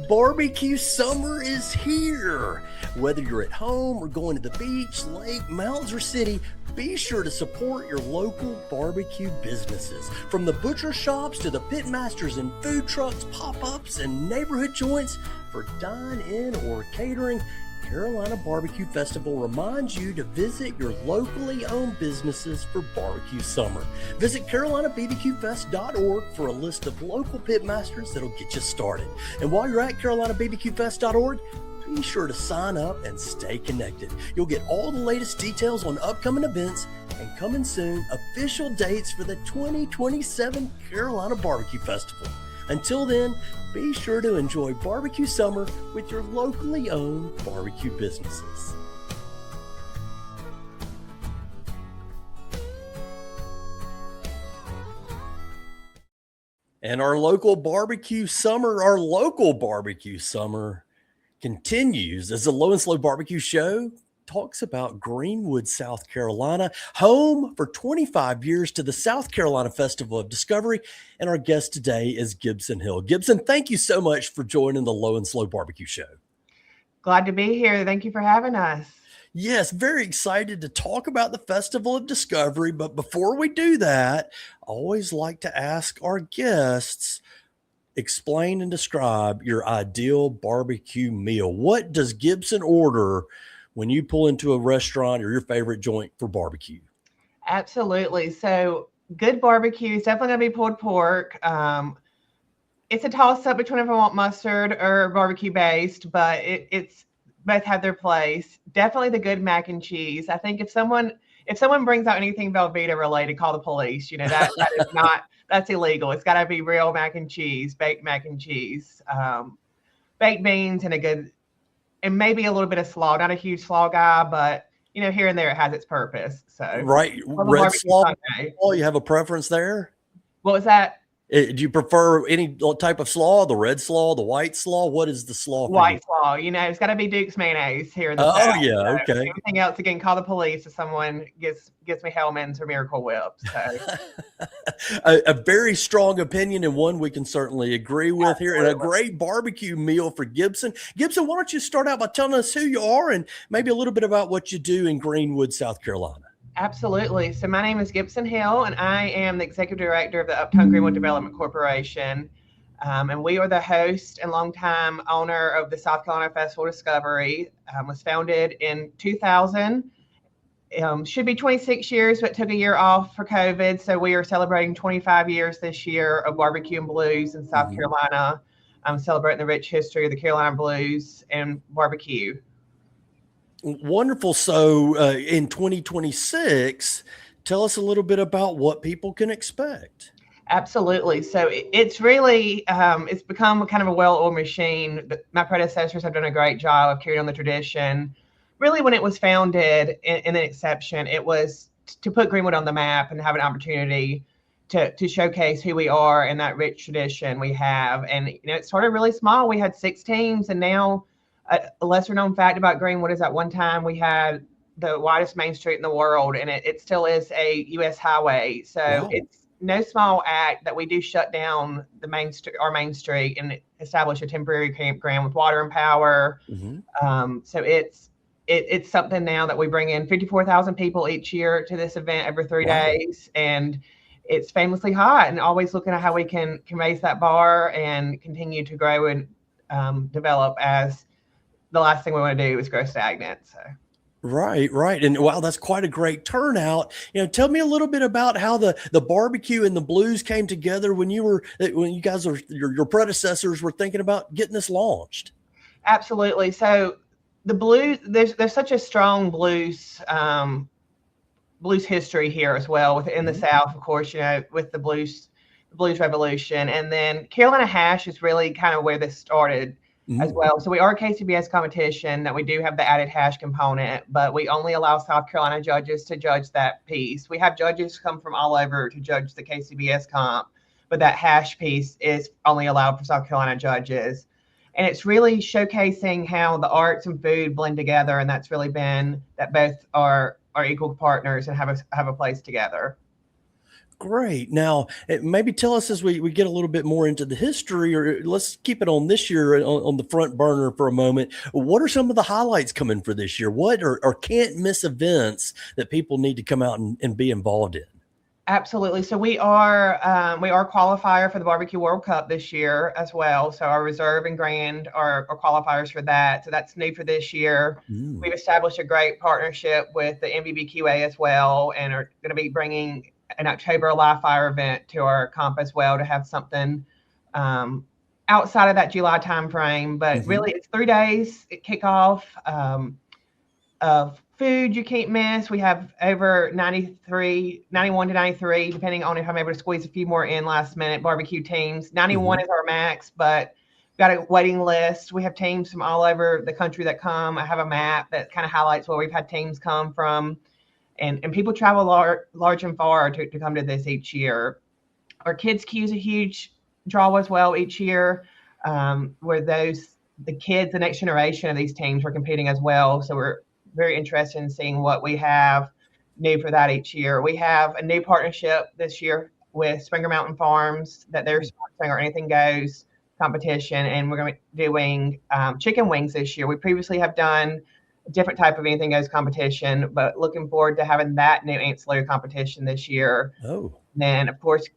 Barbecue summer is here. Whether you're at home or going to the beach, lake, mountains, or city, be sure to support your local barbecue businesses. From the butcher shops to the pit masters and food trucks, pop-ups, and neighborhood joints, for dine-in or catering, Carolina Barbecue Festival reminds you to visit your locally owned businesses for barbecue summer. Visit CarolinaBBQFest.org for a list of local pitmasters that'll get you started. And while you're at CarolinaBBQFest.org, be sure to sign up and stay connected. You'll get all the latest details on upcoming events and coming soon, official dates for the 2027 Carolina Barbecue Festival. Until then, be sure to enjoy barbecue summer with your locally owned barbecue businesses. And our local barbecue summer continues as the Low and Slow Barbecue Show talks about Greenwood, South Carolina, home for 25 years to the South Carolina Festival of Discovery. And our guest today is Gibson Hill. Gibson, thank you so much for joining the Low and Slow Barbecue Show. Glad to be here. Thank you for having us. Yes, very excited to talk about the Festival of Discovery. But before we do that, I always like to ask our guests, explain and describe your ideal barbecue meal. What does Gibson order when you pull into a restaurant or your favorite joint for barbecue? Absolutely. So good barbecue is definitely going to be pulled pork. It's a toss up between if I want mustard or barbecue based, but it's both have their place. Definitely the good mac and cheese. I think if someone brings out anything Velveeta related, call the police. You know, that is not, that's illegal. It's got to be real mac and cheese, baked mac and cheese, baked beans, and maybe a little bit of slaw. Not a huge slaw guy, but you know, here and there it has its purpose. So right, red slaw. You have a preference there? What was that? Do you prefer any type of slaw? The red slaw, the white slaw? What is the slaw? White slaw. You know, it's got to be Duke's mayonnaise here in the South. Oh yeah, so okay. Anything else, again, call the police if someone gets me Hellman's or Miracle Whip. So a very strong opinion, and one we can certainly agree with. Absolutely. Here, and a great barbecue meal for Gibson. Gibson, why don't you start out by telling us who you are and maybe a little bit about what you do in Greenwood, South Carolina? Absolutely. So my name is Gibson Hill, and I am the executive director of the Uptown Greenwood Development Corporation. And we are the host and longtime owner of the South Carolina Festival Discovery. Was founded in 2000. Should be 26 years, but took a year off for COVID. So we are celebrating 25 years this year of barbecue and blues in South Carolina. Celebrating the rich history of the Carolina blues and barbecue. Wonderful. So in 2026, tell us a little bit about what people can expect. Absolutely. So it's really, it's become kind of a well-oiled machine. My predecessors have done a great job of carrying on the tradition. Really, when it was founded in an exception, it was to put Greenwood on the map and have an opportunity to showcase who we are and that rich tradition we have. And, you know, it started really small. We had 6 teams, and now a lesser known fact about Greenwood is at one time we had the widest main street in the world, and it still is a U.S. highway. So wow. It's no small act that we do shut down our main street and establish a temporary campground with water and power. So it's something now that we bring in 54,000 people each year to this event every 3 days, and it's famously hot, and always looking at how we can raise that bar and continue to grow and develop, as the last thing we want to do is grow stagnant. So. Right. And wow, that's quite a great turnout. You know, tell me a little bit about how the barbecue and the blues came together when you guys or your predecessors were thinking about getting this launched. Absolutely. So the blues, there's such a strong blues history here as well within the South, of course, you know, with the blues revolution. And then Carolina hash is really kind of where this started as well. So we are a KCBS competition that we do have the added hash component, but we only allow South Carolina judges to judge that piece. We have judges come from all over to judge the KCBS comp, but that hash piece is only allowed for South Carolina judges. And it's really showcasing how the arts and food blend together. And that's really been that both are equal partners and have a place together. Great. Now, maybe tell us as we get a little bit more into the history, or let's keep it on this year on the front burner for a moment. What are some of the highlights coming for this year? What are can't miss events that people need to come out and be involved in? Absolutely. So we are qualifier for the Barbecue World Cup this year as well. So our reserve and grand are qualifiers for that. So that's new for this year. Mm. We've established a great partnership with the MBBQA as well, and are going to be bringing an October live fire event to our comp as well to have something um, outside of that July timeframe. But Hmm. really, it's 3 days at kickoff. Of food you can't miss. We have over 93, 91 to 93, depending on if I'm able to squeeze a few more in last minute barbecue teams. 91 Hmm. is our max, but we've got a waiting list. We have teams from all over the country that come. I have a map that kind of highlights where we've had teams come from. And people travel large and far to come to this each year. Our kids queue is a huge draw as well each year, where the kids, the next generation of these teams, are competing as well. So we're very interested in seeing what we have new for that each year. We have a new partnership this year with Springer Mountain Farms that they're sponsoring our Anything Goes competition, and we're going to be doing chicken wings this year. We previously have done a different type of Anything Goes competition, but looking forward to having that new ancillary competition this year. Oh. And then, of course,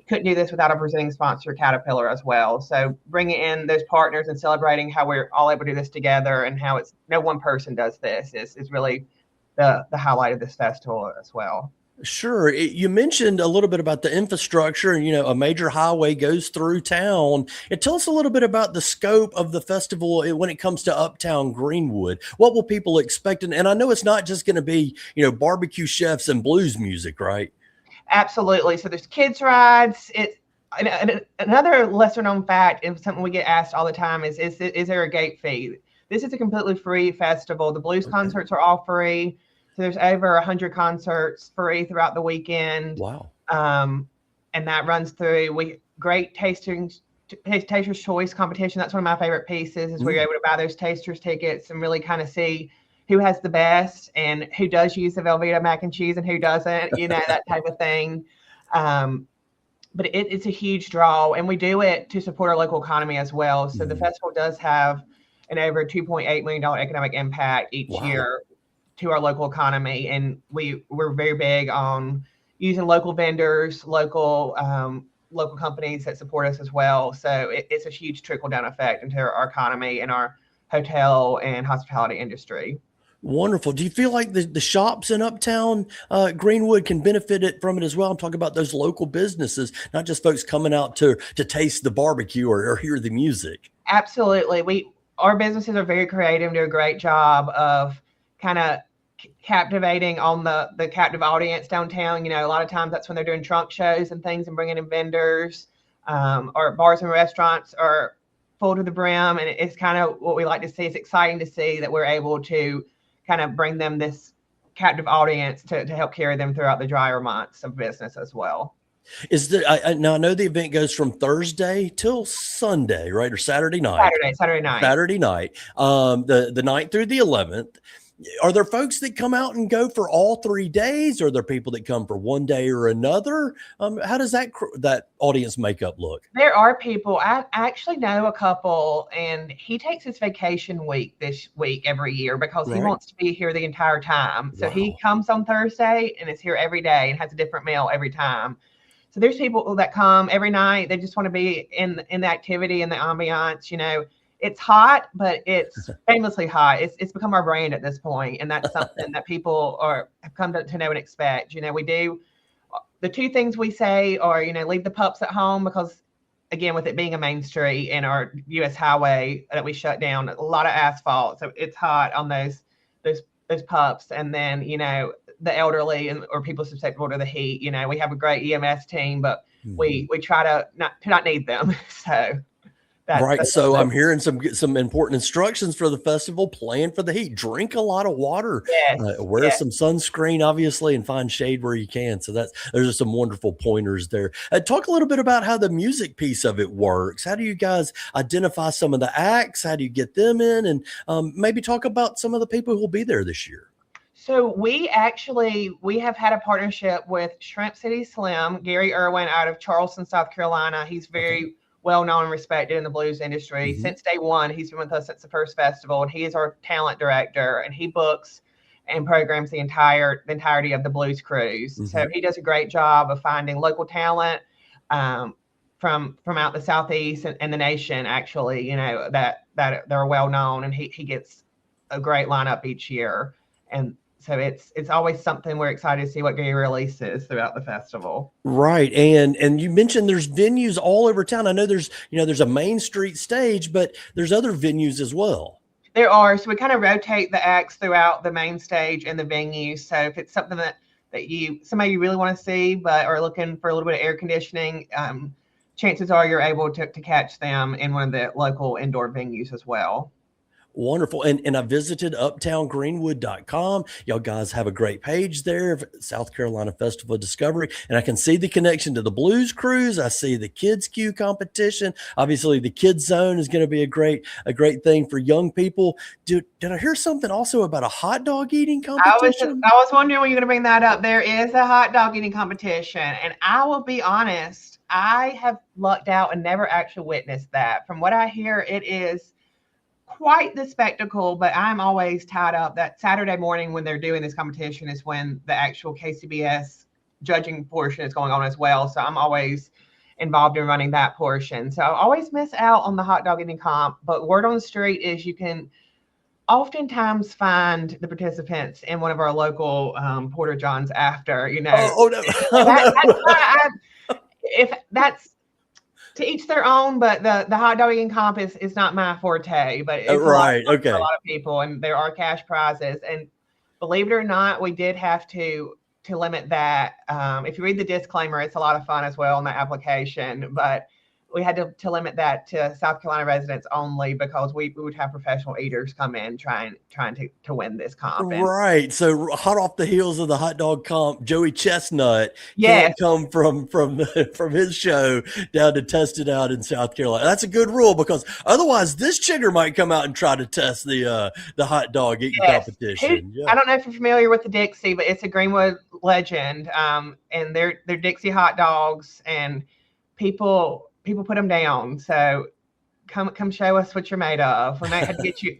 couldn't do this without our presenting sponsor, Caterpillar, as well. So bringing in those partners and celebrating how we're all able to do this together, and how it's no one person does this is really the highlight of this festival as well. Sure. You mentioned a little bit about the infrastructure, and a major highway goes through town. And tell us a little bit about the scope of the festival when it comes to Uptown Greenwood. What will people expect? And I know it's not just going to be, barbecue chefs and blues music, right? Absolutely. So there's kids rides. And another lesser known fact, and something we get asked all the time, is there a gate fee? This is a completely free festival. The blues Okay. concerts are all free. So there's over 100 concerts free throughout the weekend. Wow. And that runs through we great taster's choice competition. That's one of my favorite pieces, is where you're Mm. able to buy those tasters tickets and really kind of see who has the best and who does use the Velveeta mac and cheese and who doesn't, that type of thing. Um, but it's a huge draw, and we do it to support our local economy as well. So the Mm. festival does have an over $2.8 million economic impact each Wow. year to our local economy, and we're very big on using local vendors, local companies that support us as well. So it's a huge trickle down effect into our economy and our hotel and hospitality industry. Wonderful. Do you feel like the shops in Uptown Greenwood can benefit from it as well? I'm talking about those local businesses, not just folks coming out to taste the barbecue or hear the music. Absolutely. Our businesses are very creative, do a great job of kind of captivating on the captive audience downtown. A lot of times that's when they're doing trunk shows and things and bringing in vendors, or bars and restaurants are full to the brim. And it's kind of what we like to see. It's exciting to see that we're able to kind of bring them this captive audience to help carry them throughout the drier months of business as well. Now I know the event goes from Thursday till Sunday, right? Or Saturday night. Saturday night. Saturday night. The night through the 11th. Are there folks that come out and go for all 3 days? Are there people that come for one day or another? How does that audience makeup look? There are people. I actually know a couple, and he takes his vacation week this week every year because he Right. wants to be here the entire time. So he Wow. comes on Thursday and is here every day and has a different meal every time. So there's people that come every night. They just want to be in the activity and the ambiance. It's hot, but it's famously hot. It's become our brand at this point, and that's something that people have come to know and expect. We do the two things we say are, leave the pups at home, because again, with it being a main street and our US highway that we shut down, a lot of asphalt. So it's hot on those pups. And then, the elderly or people susceptible to the heat, we have a great EMS team, but Mhm. we try to not need them. So Right. So that's I'm hearing some important instructions for the festival. Plan for the heat. Drink a lot of water. yes, Wear yes. some sunscreen, obviously, and find shade where you can. So those are some wonderful pointers there. Talk a little bit about how the music piece of it works. How do you guys identify some of the acts? How do you get them in? And maybe talk about some of the people who will be there this year. So we have had a partnership with Shrimp City Slim, Gary Irwin out of Charleston, South Carolina. He's very well known and respected in the blues industry. Since day one, he's been with us since the first festival, and he is our talent director, and he books and programs the entirety of the blues cruise. So he does a great job of finding local talent from out the Southeast and the nation, actually, that they're well known, and he gets a great lineup each year. And so it's always something we're excited to see what Gary releases throughout the festival. Right. And you mentioned there's venues all over town. I know there's a Main Street stage, but there's other venues as well. There are. So we kind of rotate the acts throughout the main stage and the venue. So if it's something that somebody you really want to see, but are looking for a little bit of air conditioning, chances are you're able to catch them in one of the local indoor venues as well. Wonderful. And I visited uptowngreenwood.com. Y'all guys have a great page there, South Carolina Festival of Discovery. And I can see the connection to the Blues Cruise. I see the Kids Q competition. Obviously, the Kids Zone is going to be a great thing for young people. Did I hear something also about a hot dog eating competition? I was wondering when you're going to bring that up. There is a hot dog eating competition. And I will be honest, I have lucked out and never actually witnessed that. From what I hear, it is quite the spectacle, but I'm always tied up. That Saturday morning when they're doing this competition is when the actual KCBS judging portion is going on as well. So I'm always involved in running that portion. So I always miss out on the hot dog eating comp. But word on the street is you can oftentimes find the participants in one of our local Porter Johns after, Oh, no. If that's to each their own, but the hot dog eating comp is not my forte, but it's right. Okay. For a lot of people, and there are cash prizes. And believe it or not, we did have to limit that. If you read the disclaimer, it's a lot of fun as well on the application, but we had to limit that to South Carolina residents only because we would have professional eaters come in trying to win this comp. Right. So hot off the heels of the hot dog comp, Joey Chestnut can't come from his show down to test it out in South Carolina. That's a good rule because otherwise this chigger might come out and try to test the hot dog eating competition. I don't know if you're familiar with the Dixie, but it's a Greenwood legend. And they're Dixie hot dogs, and people put them down. So come show us what you're made of. We might have to get you,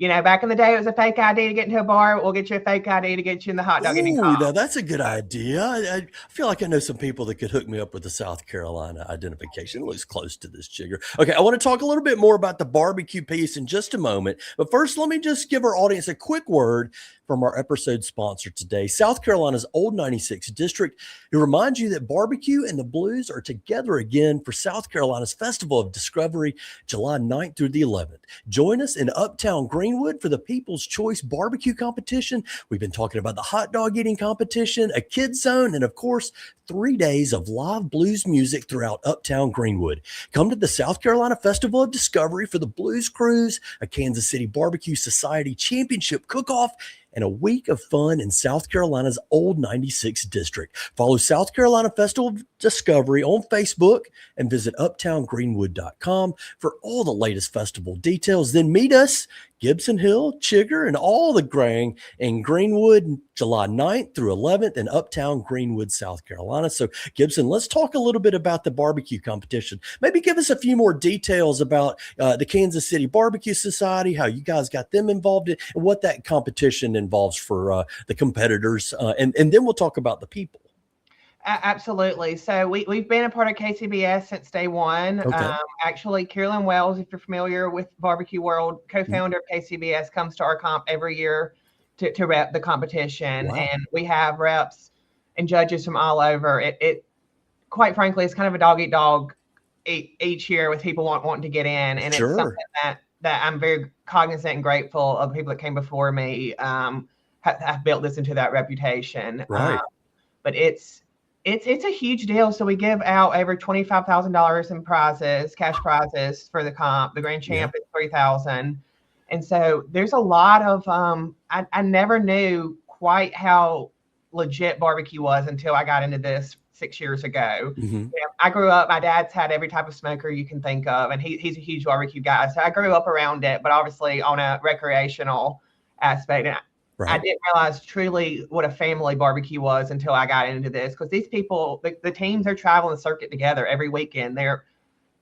back in the day, it was a fake ID to get into a bar. We'll get you a fake ID to get you in the hot dog eating comp. Now that's a good idea. I feel like I know some people that could hook me up with the South Carolina identification. It looks close to this jigger. Okay, I want to talk a little bit more about the barbecue piece in just a moment. But first, let me just give our audience a quick word from our episode sponsor today, South Carolina's Old 96 District, who reminds you that barbecue and the blues are together again for South Carolina's Festival of Discovery, July 9th through the 11th. Join us in Uptown Greenwood for the People's Choice Barbecue Competition. We've been talking about the hot dog eating competition, a kids zone, and of course, 3 days of live blues music throughout Uptown Greenwood. Come to the South Carolina Festival of Discovery for the Blues Cruise, a Kansas City Barbecue Society Championship Cook-Off, and a week of fun in South Carolina's Old 96 District. Follow South Carolina Festival of Discovery on Facebook and visit uptowngreenwood.com for all the latest festival details. Then meet us, Gibson Hill, Chigger, and all the gang in Greenwood, July 9th through 11th in Uptown Greenwood, South Carolina. So, Gibson, let's talk a little bit about the barbecue competition. Maybe give us a few more details about the Kansas City Barbecue Society, how you guys got them involved in, and what that competition involves for the competitors. And then we'll talk about the people. Absolutely. So we've been a part of KCBS since day one. Okay. Actually, Carolyn Wells, if you're familiar with Barbecue World, co-founder of KCBS, comes to our comp every year to rep the competition. Wow. And we have reps and judges from all over. It quite frankly, it's kind of a dog eat dog each year with people wanting to get in. And Sure. It's something that I'm very cognizant and grateful of the people that came before me have built this into that reputation. Right. But it's a huge deal. So we give out over $25,000 in prizes, cash prizes for the comp. The grand champ is $3,000. And so there's a lot of, I never knew quite how legit barbecue was until I got into this 6 years ago. Mm-hmm. I grew up, my dad's had every type of smoker you can think of, and he's a huge barbecue guy. So I grew up around it, but obviously on a recreational aspect. I didn't realize truly what a family barbecue was until I got into this, because these people, the teams, are traveling the circuit together every weekend. They're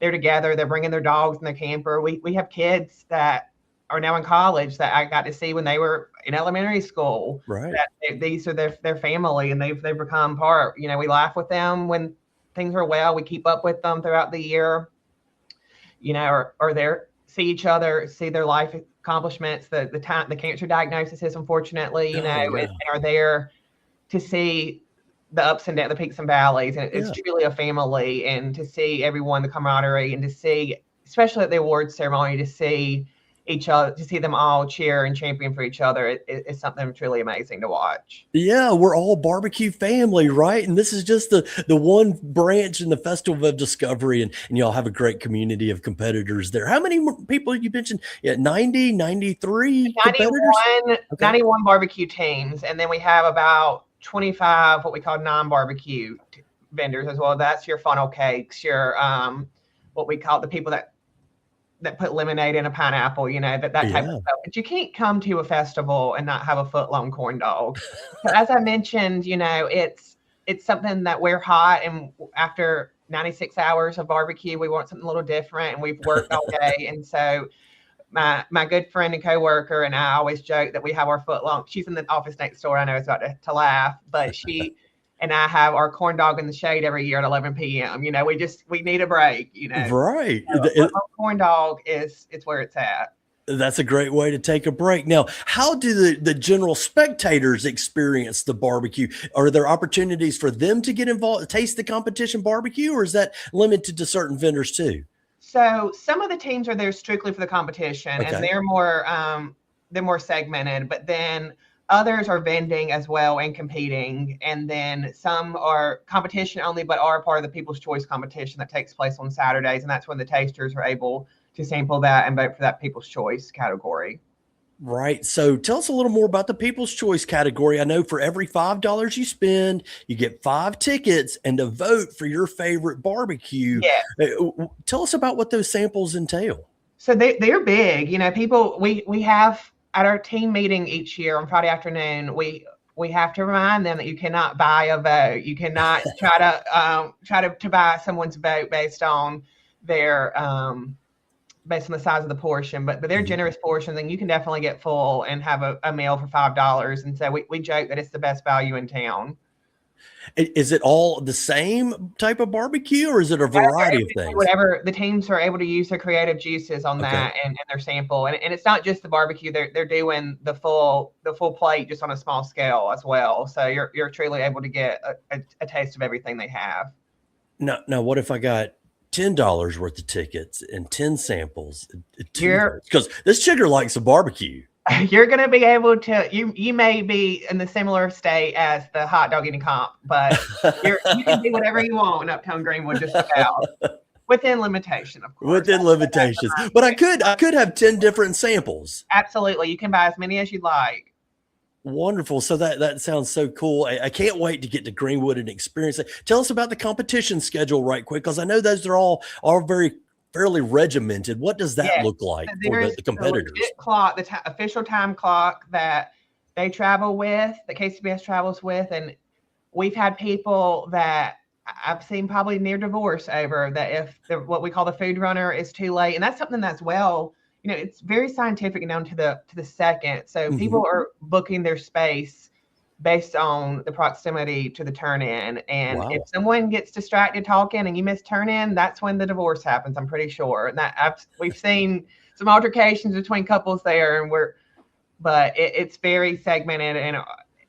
together. They're bringing their dogs in their camper. We have kids that are now in college that I got to see when they were in elementary school. Right. That these are their family, and they've become part. You know, we laugh with them when things are well. We keep up with them throughout the year. You know, or they're see each other, see their life accomplishments, the cancer diagnosis, unfortunately, you know, and are there to see the ups and downs, the peaks and valleys. And it's truly a family, and to see everyone, the camaraderie, and to see, especially at the awards ceremony, to see each other, to see them all cheer and champion for each other, it's something truly amazing to watch. Yeah, we're all barbecue family, right? And this is just the one branch in the Festival of Discovery, and y'all have a great community of competitors there. How many people you mentioned? Yeah, 90, 93 competitors? 91 barbecue teams, and then we have about 25 what we call non-barbecue vendors as well. That's your funnel cakes, your what we call the people that put lemonade in a pineapple, you know, that type of stuff. But you can't come to a festival and not have a foot-long corn dog. So as I mentioned, you know, it's something that we're hot, and after 96 hours of barbecue, we want something a little different, and we've worked all day. And so my good friend and coworker and I always joke that we have our foot-long. She's in the office next door. I know it's about to laugh, but she and I have our corn dog in the shade every year at 11 p.m. You know, we need a break, you know. Right. So corn dog it's where it's at. That's a great way to take a break. Now, how do the general spectators experience the barbecue? Are there opportunities for them to get involved, taste the competition barbecue, or is that limited to certain vendors too? So some of the teams are there strictly for the competition, and they're more segmented, but then others are vending as well and competing. And then some are competition only, but are part of the People's Choice competition that takes place on Saturdays. And that's when the tasters are able to sample that and vote for that People's Choice category. Right. So tell us a little more about the People's Choice category. I know for every $5 you spend, you get 5 tickets and a vote for your favorite barbecue. Yeah. Tell us about what those samples entail. So they're big. You know, people, we have at our team meeting each year on Friday afternoon, we have to remind them that you cannot buy a vote. You cannot try to buy someone's vote based on their based on the size of the portion, but they're generous portions, and you can definitely get full and have a meal for $5. And so we joke that it's the best value in town. Is it all the same type of barbecue, or is it a variety of things? Whatever the teams are able to use their creative juices on that and their sample. And it's not just the barbecue, they're doing the full plate just on a small scale as well. So you're truly able to get a taste of everything they have. Now what if I got $10 worth of tickets and 10 samples? Because this sugar likes a barbecue. You're going to be able to, you may be in the similar state as the hot dog eating comp, but you can do whatever you want in Uptown Greenwood, just about within limitation, of course. Within limitations. But I could have 10 different samples. Absolutely. You can buy as many as you'd like. Wonderful. So that sounds so cool. I can't wait to get to Greenwood and experience it. Tell us about the competition schedule right quick, because I know those are all very fairly regimented. What does that look like for the competitors? The official time clock that they travel with, that KCBS travels with, and we've had people that I've seen probably near divorce over that if what we call the food runner is too late, and that's something that's you know, it's very scientific and down to the second. So people are booking their space based on the proximity to the turn-in. And if someone gets distracted talking and you miss turn-in, that's when the divorce happens, I'm pretty sure. And we've seen some altercations between couples there, but it's very segmented,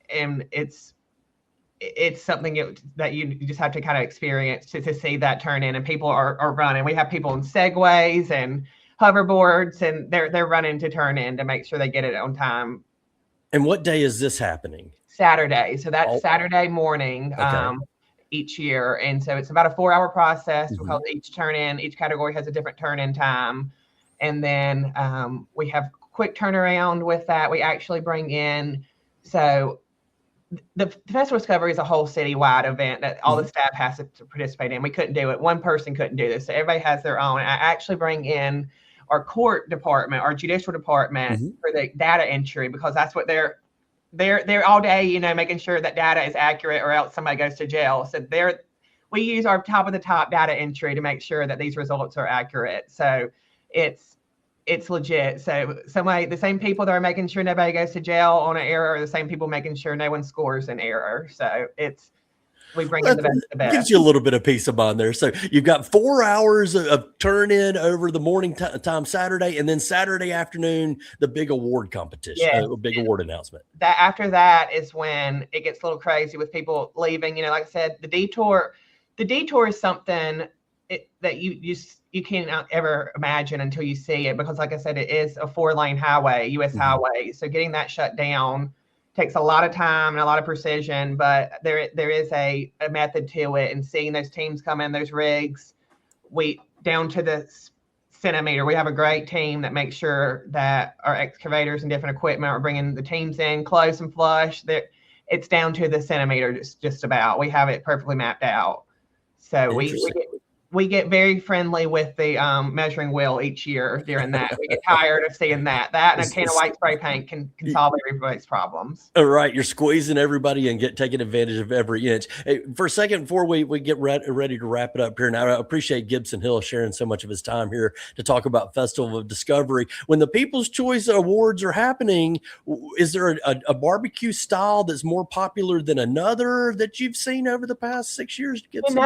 and it's something that you just have to kind of experience to see that turn-in. And people are running. We have people in segways and hoverboards, and they're running to turn in to make sure they get it on time. And what day is this happening? Saturday. So that's Saturday morning each year. And so it's about a 4-hour process because each category has a different turn-in time. And then we have quick turnaround with that. We actually bring in, so the Festival Discovery is a whole citywide event that all the staff has to participate in. We couldn't do it. One person couldn't do this. So everybody has their own. I actually bring in our court department, our judicial department for the data entry, because that's what they're all day, making sure that data is accurate, or else somebody goes to jail. So we use our top of the top data entry to make sure that these results are accurate. So it's legit. So the same people that are making sure nobody goes to jail on an error are the same people making sure no one scores an error. So we bring in the best of the best. Gives you a little bit of peace of mind there. So you've got 4 hours of turn in over the morning time Saturday, and then Saturday afternoon, the big award competition, big award announcement. That after that is when it gets a little crazy with people leaving. Like I said, the detour is something that you cannot ever imagine until you see it, because like I said, it is a 4-lane highway, U.S. highway. So getting that shut down takes a lot of time and a lot of precision, but there is a method to it. And seeing those teams come in, those rigs, we down to the centimeter. We have a great team that makes sure that our excavators and different equipment are bringing the teams in close and flush. It's down to the centimeter, just about. We have it perfectly mapped out. So we get very friendly with the measuring wheel each year during that. We get tired of seeing that. And a can of white spray paint can solve everybody's problems. All right. You're squeezing everybody and taking advantage of every inch. Hey, for a second, before we get ready to wrap it up here, now I appreciate Gibson Hill sharing so much of his time here to talk about Festival of Discovery. When the People's Choice Awards are happening, is there a barbecue style that's more popular than another that you've seen over the past 6 years, Gibson?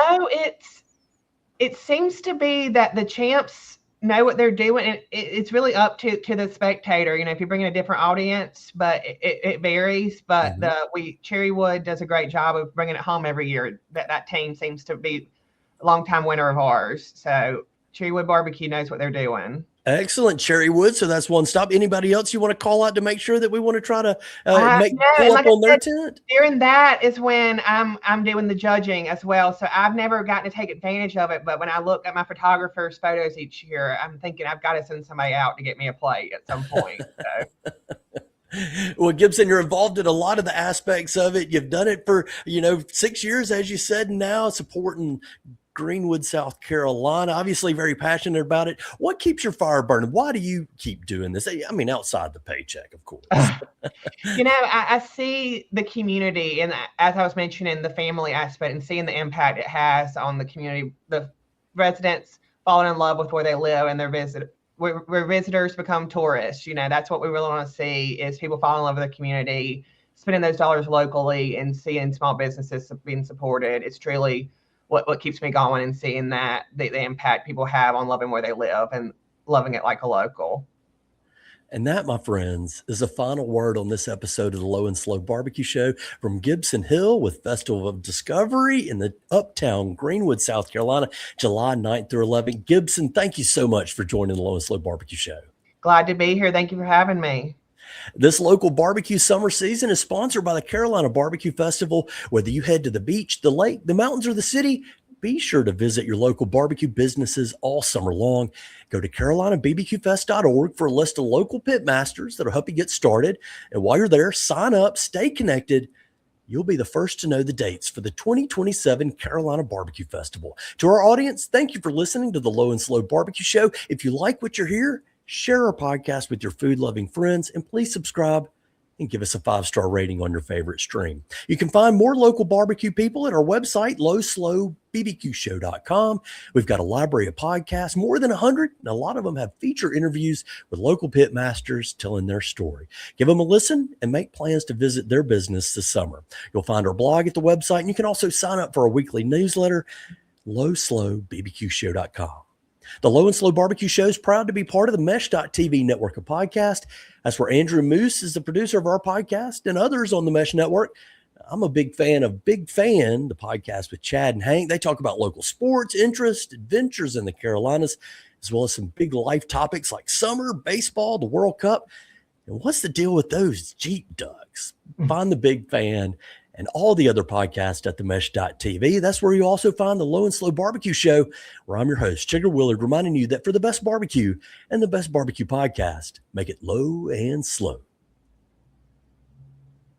It seems to be that the champs know what they're doing, and it's really up to the spectator. If you bring in a different audience, but it varies. But Cherrywood does a great job of bringing it home every year. That team seems to be a longtime winner of ours. So Cherrywood Barbecue knows what they're doing. Excellent, Cherrywood. So that's one stop. Anybody else you want to call out to make sure that we want to try to pull up on their tent? During that is when I'm doing the judging as well. So I've never gotten to take advantage of it. But when I look at my photographer's photos each year, I'm thinking I've got to send somebody out to get me a plate at some point. So. Well, Gibson, you're involved in a lot of the aspects of it. You've done it for 6 years, as you said, now supporting Greenwood, South Carolina, obviously very passionate about it. What keeps your fire burning? Why do you keep doing this? I mean, outside the paycheck, of course. I see the community, and as I was mentioning, the family aspect, and seeing the impact it has on the community, the residents falling in love with where they live, and where visitors become tourists. That's what we really want to see, is people fall in love with the community, spending those dollars locally, and seeing small businesses being supported. It's truly what keeps me going, and seeing that the impact people have on loving where they live and loving it like a local. And that, my friends, is the final word on this episode of the Low and Slow Barbecue Show from Gibson Hill with Festival of Discovery in the uptown Greenwood, South Carolina, July 9th through 11th. Gibson, thank you so much for joining the Low and Slow Barbecue Show. Glad to be here. Thank you for having me. This local barbecue summer season is sponsored by the Carolina Barbecue Festival. Whether you head to the beach, the lake, the mountains, or the city, be sure to visit your local barbecue businesses all summer long. Go to carolinabbqfest.org for a list of local pit masters that'll help you get started. And while you're there, sign up, stay connected. You'll be the first to know the dates for the 2027 Carolina Barbecue Festival. To our audience, thank you for listening to the Low and Slow Barbecue Show. If you like what you're hearing, share our podcast with your food-loving friends, and please subscribe and give us a 5-star rating on your favorite stream. You can find more local barbecue people at our website, lowslowbbqshow.com. We've got a library of podcasts, more than 100, and a lot of them have feature interviews with local pit masters telling their story. Give them a listen and make plans to visit their business this summer. You'll find our blog at the website, and you can also sign up for our weekly newsletter, lowslowbbqshow.com. The Low and Slow Barbecue Show is proud to be part of the Mesh.tv network of podcasts. That's where Andrew Moose is the producer of our podcast, and others on the Mesh Network. I'm a big fan of Big Fan, the podcast with Chad and Hank. They talk about local sports, interests, adventures in the Carolinas, as well as some big life topics like summer, baseball, the World Cup. And what's the deal with those Jeep ducks? Find the Big Fan and all the other podcasts at the Mesh.tv. That's where you also find the Low and Slow Barbecue Show, where I'm your host, Chigger Willard, reminding you that for the best barbecue and the best barbecue podcast, make it low and slow.